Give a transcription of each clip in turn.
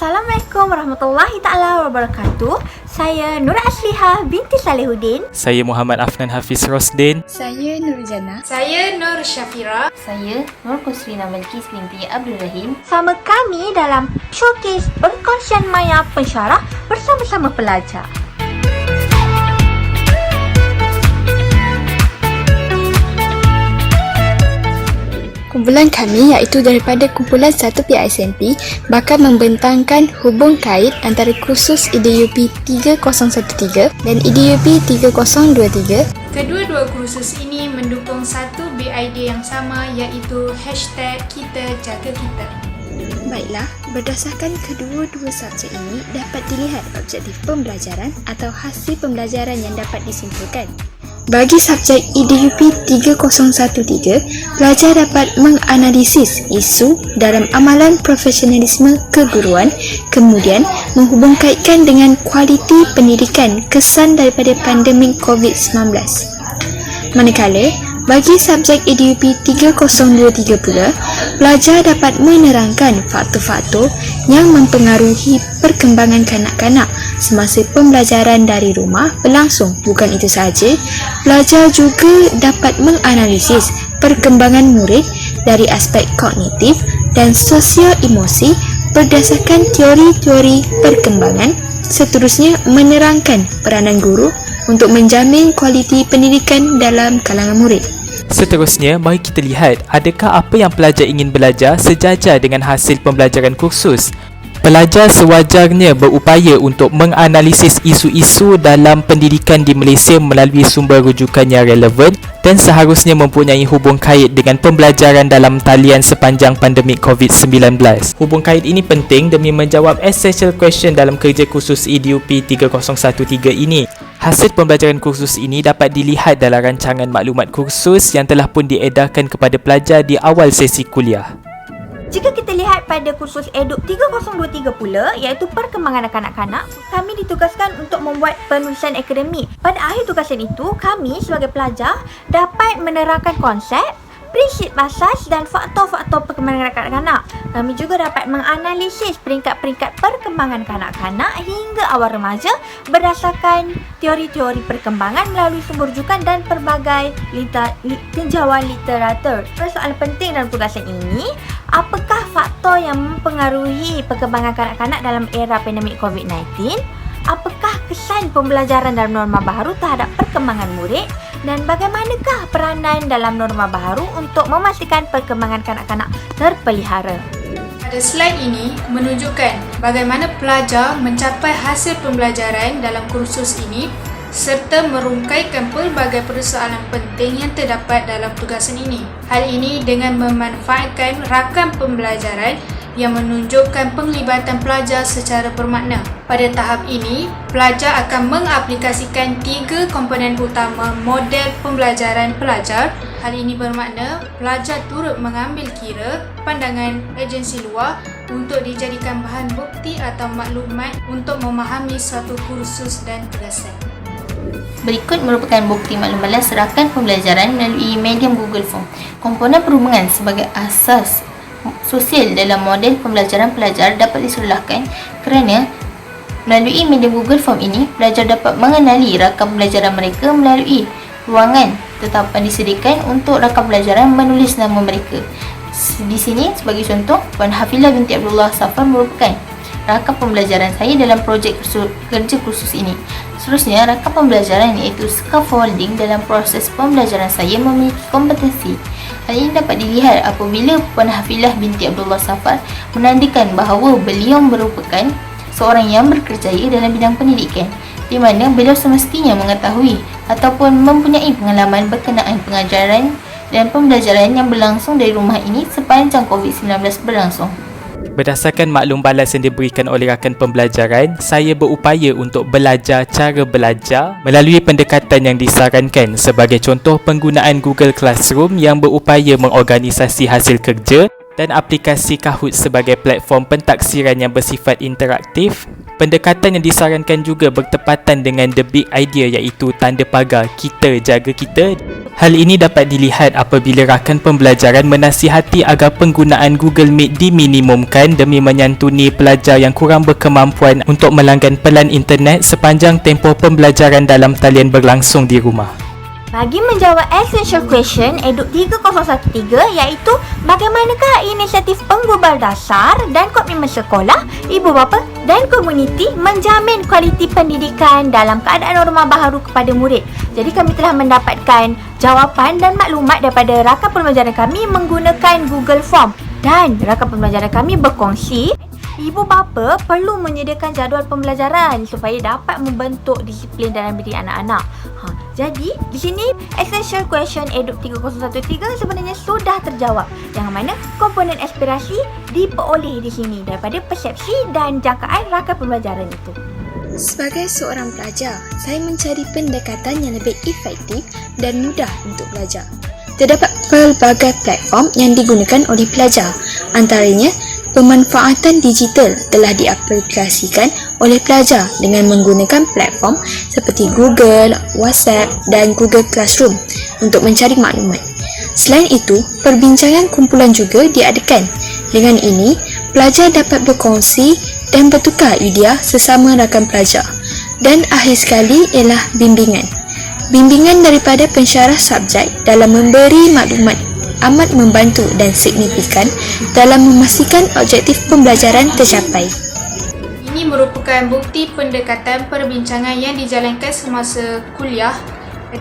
Assalamualaikum warahmatullahi taala wabarakatuh. Saya Nur Aslihah binti Salihuddin. Saya Muhammad Afnan Hafiz Rosdin. Saya Nur Jana. Saya Nur Syafira. Saya Nur Kusrina Melkis binti Abdul Rahim. Sama kami dalam showcase perkongsian maya pensyarah bersama-sama pelajar. Kumpulan kami iaitu daripada kumpulan 1 PISNP bakal membentangkan hubung kait antara kursus IDUP 3013 dan IDUP 3023. Kedua-dua kursus ini mendukung satu BID yang sama iaitu #KitaJagaKita. Baiklah, berdasarkan kedua-dua subjek ini dapat dilihat objektif pembelajaran atau hasil pembelajaran yang dapat disimpulkan. Bagi subjek IDUP 3013, pelajar dapat menganalisis isu dalam amalan profesionalisme keguruan, kemudian menghubungkaitkan dengan kualiti pendidikan kesan daripada pandemik COVID-19. Manakala, bagi subjek IDUP 3023 pula, pelajar dapat menerangkan faktor-faktor yang mempengaruhi perkembangan kanak-kanak semasa pembelajaran dari rumah berlangsung. Bukan itu sahaja, pelajar juga dapat menganalisis perkembangan murid dari aspek kognitif dan sosial emosi berdasarkan teori-teori perkembangan. Seterusnya, menerangkan peranan guru untuk menjamin kualiti pendidikan dalam kalangan murid. Seterusnya, mari kita lihat adakah apa yang pelajar ingin belajar sejajar dengan hasil pembelajaran kursus. Pelajar sewajarnya berupaya untuk menganalisis isu-isu dalam pendidikan di Malaysia melalui sumber rujukan yang relevan dan seharusnya mempunyai hubung kait dengan pembelajaran dalam talian sepanjang pandemik COVID-19. Hubung kait ini penting demi menjawab essential question dalam kerja kursus IDUP 3013 ini. Hasil pembelajaran kursus ini dapat dilihat dalam rancangan maklumat kursus yang telah pun diedarkan kepada pelajar di awal sesi kuliah. Jika kita lihat pada kursus EDUP 3023 pula, iaitu perkembangan kanak-kanak, kami ditugaskan untuk membuat penulisan akademik. Pada akhir tugasan itu, kami sebagai pelajar dapat menerangkan konsep, prinsip asas dan faktor-faktor perkembangan kanak-kanak. Kami juga dapat menganalisis peringkat-peringkat perkembangan kanak-kanak hingga awal remaja berdasarkan teori-teori perkembangan melalui sumber rujukan dan pelbagai tinjauan literatur. Soalan penting dalam tugasan ini, apakah faktor yang mempengaruhi perkembangan kanak-kanak dalam era pandemik COVID-19? Apakah kesan pembelajaran dalam norma baharu terhadap perkembangan murid? Dan bagaimanakah peranan dalam norma baharu untuk memastikan perkembangan kanak-kanak terpelihara? Pada slide ini menunjukkan bagaimana pelajar mencapai hasil pembelajaran dalam kursus ini serta merungkaikan pelbagai persoalan penting yang terdapat dalam tugasan ini. Hal ini dengan memanfaatkan rakam pembelajaran yang menunjukkan penglibatan pelajar secara bermakna. Pada tahap ini, pelajar akan mengaplikasikan 3 komponen utama model pembelajaran pelajar. Hal ini bermakna pelajar turut mengambil kira pandangan agensi luar untuk dijadikan bahan bukti atau maklumat untuk memahami suatu kursus dan tugasan. Berikut merupakan bukti maklumat serakan pembelajaran melalui medium Google Form. Komponen perhubungan sebagai asas sosial dalam model pembelajaran pelajar dapat diserlahkan kerana melalui medium Google Form ini, pelajar dapat mengenali rakam pembelajaran mereka melalui ruangan tetapan disediakan untuk rakam pembelajaran menulis nama mereka. Di sini sebagai contoh, Puan Hafilah binti Abdullah Safar merupakan rakam pembelajaran saya dalam projek kerja kursus ini. Seterusnya, rakam pembelajaran iaitu scaffolding dalam proses pembelajaran saya memiliki kompetensi. Hal ini dapat dilihat apabila Puan Hafilah binti Abdullah Safar menandakan bahawa beliau merupakan seorang yang berkerjaya dalam bidang pendidikan, di mana beliau semestinya mengetahui ataupun mempunyai pengalaman berkenaan pengajaran dan pembelajaran yang berlangsung dari rumah ini sepanjang COVID-19 berlangsung. Berdasarkan maklum balas yang diberikan oleh rakan pembelajaran, saya berupaya untuk belajar cara belajar melalui pendekatan yang disarankan, sebagai contoh penggunaan Google Classroom yang berupaya mengorganisasi hasil kerja dan aplikasi Kahoot sebagai platform pentaksiran yang bersifat interaktif. Pendekatan yang disarankan juga bertepatan dengan the big idea iaitu tanda pagar kita jaga kita. Hal ini dapat dilihat apabila rakan pembelajaran menasihati agar penggunaan Google Meet diminimumkan demi menyantuni pelajar yang kurang berkemampuan untuk melanggan pelan internet sepanjang tempoh pembelajaran dalam talian berlangsung di rumah. Bagi menjawab essential question Eduk 3013 iaitu bagaimanakah inisiatif penggubal dasar dan komitmen sekolah, ibu bapa dan komuniti menjamin kualiti pendidikan dalam keadaan norma baharu kepada murid. Jadi kami telah mendapatkan jawapan dan maklumat daripada rakan pembelajaran kami menggunakan Google Form dan rakan pembelajaran kami berkongsi ibu bapa perlu menyediakan jadual pembelajaran supaya dapat membentuk disiplin dalam diri anak-anak. Jadi, di sini essential question Eduk 3013 sebenarnya sudah terjawab. Yang mana komponen aspirasi diperoleh di sini daripada persepsi dan jangkaan rakan pembelajaran itu. Sebagai seorang pelajar, saya mencari pendekatan yang lebih efektif dan mudah untuk belajar. Terdapat pelbagai platform yang digunakan oleh pelajar. Antaranya, pemanfaatan digital telah diaplikasikan oleh pelajar dengan menggunakan platform seperti Google, WhatsApp dan Google Classroom untuk mencari maklumat. Selain itu, perbincangan kumpulan juga diadakan. Dengan ini, pelajar dapat berkongsi dan bertukar idea sesama rakan pelajar. Dan akhir sekali ialah bimbingan. Bimbingan daripada pensyarah subjek dalam memberi maklumat amat membantu dan signifikan dalam memastikan objektif pembelajaran tercapai. Ini merupakan bukti pendekatan perbincangan yang dijalankan semasa kuliah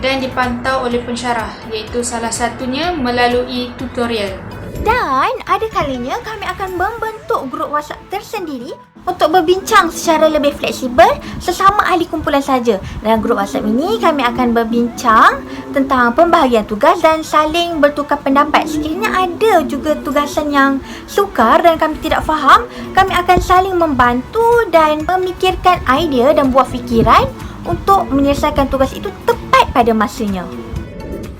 dan dipantau oleh pensyarah, iaitu salah satunya melalui tutorial. Dan ada kalanya kami akan membentuk grup WhatsApp tersendiri untuk berbincang secara lebih fleksibel sesama ahli kumpulan saja. Dalam grup WhatsApp ini kami akan berbincang tentang pembahagian tugas dan saling bertukar pendapat. Sekiranya ada juga tugasan yang sukar dan kami tidak faham, kami akan saling membantu dan memikirkan idea dan buah fikiran untuk menyelesaikan tugas itu tepat pada masanya.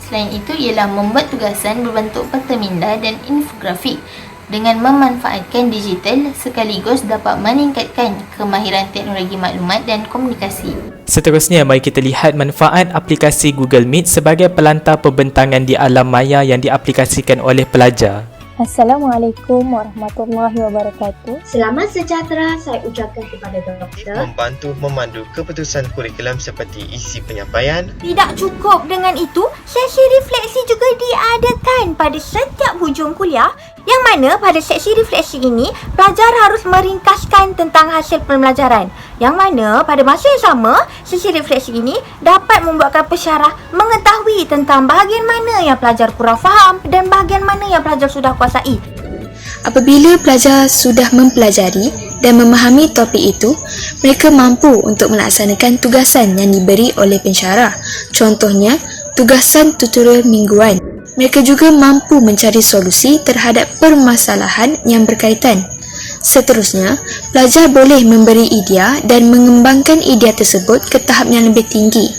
Selain itu ialah membuat tugasan berbentuk peta minda dan infografik dengan memanfaatkan digital sekaligus dapat meningkatkan kemahiran teknologi maklumat dan komunikasi. Seterusnya, mari kita lihat manfaat aplikasi Google Meet sebagai pelantar pembentangan di alam maya yang diaplikasikan oleh pelajar. Assalamualaikum warahmatullahi wabarakatuh. Selamat sejahtera saya ucapkan kepada doktor. Membantu memandu keputusan kurikulum seperti isi penyampaian. Tidak cukup dengan itu, sesi refleksi juga diadakan pada setiap hujung kuliah yang mana pada sesi refleksi ini, pelajar harus meringkaskan tentang hasil pembelajaran. Yang mana pada masa yang sama, sesi refleksi ini dapat membuatkan pensyarah mengetahui tentang bahagian mana yang pelajar kurang faham dan bahagian mana yang pelajar sudah kuasai. Apabila pelajar sudah mempelajari dan memahami topik itu, mereka mampu untuk melaksanakan tugasan yang diberi oleh pensyarah. Contohnya, tugasan tutorial mingguan. Mereka juga mampu mencari solusi terhadap permasalahan yang berkaitan. Seterusnya, pelajar boleh memberi idea dan mengembangkan idea tersebut ke tahap yang lebih tinggi.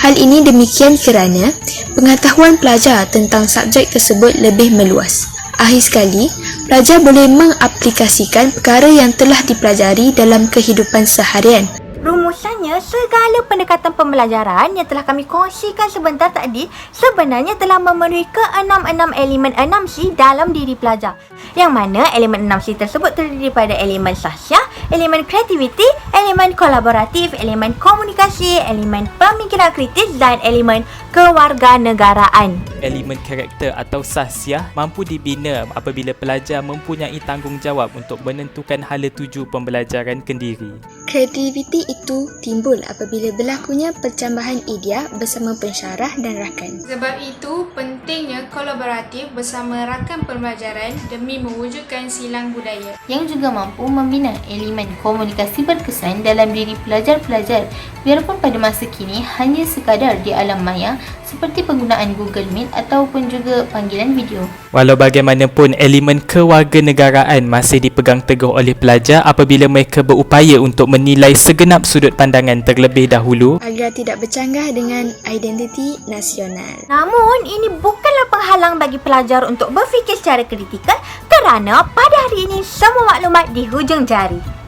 Hal ini demikian kerana pengetahuan pelajar tentang subjek tersebut lebih meluas. Akhir sekali, pelajar boleh mengaplikasikan perkara yang telah dipelajari dalam kehidupan seharian. Rumusannya, segala pendekatan pembelajaran yang telah kami kongsikan sebentar tadi sebenarnya telah memenuhi ke-6 elemen 6C dalam diri pelajar. Yang mana elemen 6C tersebut terdiri pada elemen sahsiah, elemen kreativiti, elemen kolaboratif, elemen komunikasi, elemen pemikiran kritis dan elemen kewarganegaraan. Elemen karakter atau sahsiah mampu dibina apabila pelajar mempunyai tanggungjawab untuk menentukan hala tuju pembelajaran kendiri. Kreativiti itu timbul apabila berlakunya percambahan idea bersama pensyarah dan rakan. Sebab itu, pentingnya kolaboratif bersama rakan pembelajaran demi mewujudkan silang budaya. Yang juga mampu membina elemen komunikasi berkesan dalam diri pelajar-pelajar biarpun pada masa kini hanya sekadar di alam maya seperti penggunaan Google Meet ataupun juga panggilan video. Walau bagaimanapun, elemen kewarganegaraan masih dipegang teguh oleh pelajar apabila mereka berupaya untuk menilai segenap sudut pandangan terlebih dahulu Agar tidak bercanggah dengan identiti nasional. Namun, ini bukanlah penghalang bagi pelajar untuk berfikir secara kritikal kerana pada hari ini semua maklumat di hujung jari.